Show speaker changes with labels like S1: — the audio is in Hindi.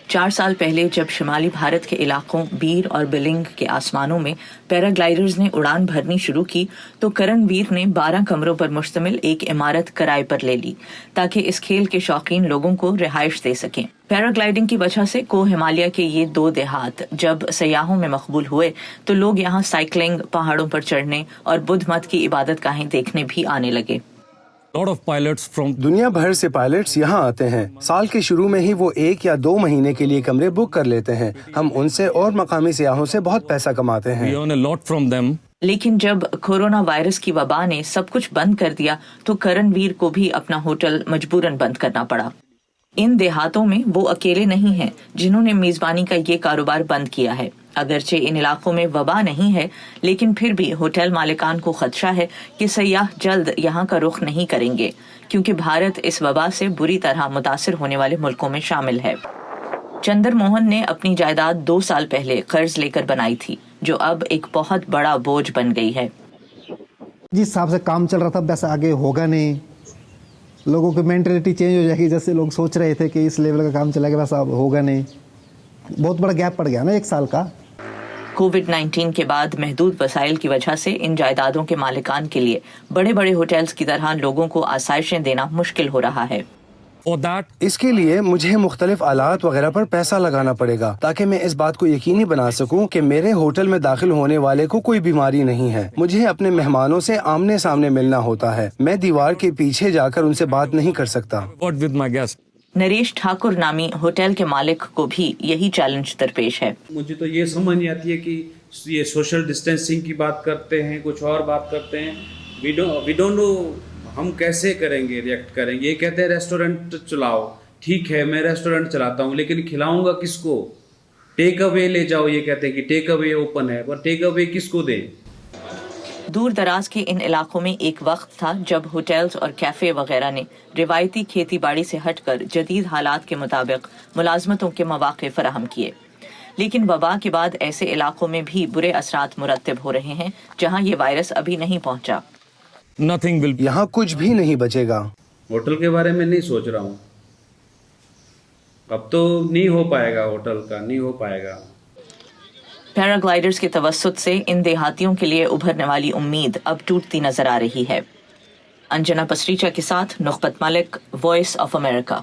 S1: 4 साल पहले जब शिमाली भारत के इलाकों बीर और बिलिंग के आसमानों में पैराग्लाइडर्स ने उड़ान भरनी शुरू की तो करणवीर ने 12 कमरों पर मुश्तमिल एक इमारत किराए पर ले ली ताकि इस खेल के शौकीन लोगों को रिहाइश दे सकें। पैराग्लाइडिंग की वजह से को हिमालय के ये 2 देहात जब सयाहों में मकबूल हुए तो लोग यहाँ साइकिलिंग, पहाड़ों पर चढ़ने और बुद्ध मत की इबादत गाहें देखने भी आने लगे।
S2: दुनिया भर से पायलट्स यहाँ आते हैं। साल के शुरू में ही वो 1 या 2 महीने के लिए कमरे बुक कर लेते हैं। हम उनसे और मकामी सियाहों से बहुत पैसा कमाते हैं।
S1: लेकिन जब कोरोना वायरस की वबा ने सब कुछ बंद कर दिया तो करणवीर को भी अपना होटल मजबूरन बंद करना पड़ा। इन देहातों में वो अकेले नहीं हैं जिन्होंने मेजबानी का ये कारोबार बंद किया है। अगरचे इन इलाकों में वबा नहीं है, लेकिन फिर भी होटल मालिकान को खदशा है कि सयाह जल्द यहाँ का रुख नहीं करेंगे क्योंकि भारत इस वबा से बुरी तरह मुतासिर होने वाले मुल्कों में शामिल है। चंदर मोहन ने अपनी जायदाद 2 साल पहले कर्ज लेकर बनाई थी जो अब एक बहुत बड़ा बोझ बन गई है।
S3: जिस हिसाब से काम चल रहा था वैसा आगे होगा नहीं। लोगों की मेंटलिटी चेंज हो जाएगी। जैसे लोग सोच रहे थे कि इस लेवल का काम चलेगा वैसा अब होगा नहीं। बहुत बड़ा गैप पड़ गया ना 1 साल का।
S1: कोविड-19 के बाद महदूद वसाइल की वजह से इन जायदादों के मालिकान के लिए बड़े बड़े होटल्स की तरह लोगों को आसाइशें देना मुश्किल हो रहा है।
S2: इसके लिए मुझे मुख्तलिफ आलात वगैरह पर पैसा लगाना पड़ेगा ताकि मैं इस बात को यकीनी बना सकूं कि मेरे होटल में दाखिल होने वाले को कोई बीमारी नहीं है। मुझे अपने मेहमानों से आमने सामने मिलना होता है। मैं दीवार के पीछे जाकर उनसे बात नहीं कर सकता।
S1: नरेश ठाकुर नामी होटल के मालिक को भी यही चैलेंज दरपेश है।
S4: मुझे तो ये समझ नहीं आती है कि ये सोशल डिस्टेंसिंग की बात करते हैं, कुछ और बात करते हैं। वी डोंट नो हम कैसे करेंगे, रिएक्ट करेंगे। ये कहते हैं रेस्टोरेंट चलाओ, ठीक है मैं रेस्टोरेंट चलाता हूँ लेकिन खिलाऊंगा किसको? टेक अवे ले जाओ, ये कहते हैं कि टेक अवे ओपन है, पर टेक अवे किसको दें?
S1: दूर दराज के इन इलाकों में एक वक्त था जब होटल्स और कैफे वगैरह ने रिवायती खेती बाड़ी से हटकर जदीद हालात के मुताबिक मुलाजमतों के मौके फराहम किए। लेकिन वबा के बाद ऐसे इलाकों में भी बुरे असरात मुरतब हो रहे हैं जहां ये वायरस अभी नहीं पहुंचा।
S2: यहाँ कुछ भी नहीं बचेगा।
S4: होटल के बारे में नहीं सोच रहा हूँ। अब तो नहीं हो पाएगा, होटल का नहीं हो पाएगा।
S1: पैराग्लाइडर्स के तवस्सुत से इन देहातियों के लिए उभरने वाली उम्मीद अब टूटती नजर आ रही है। अंजना पसरीचा के साथ नुखबत मलिक, वॉइस ऑफ अमेरिका।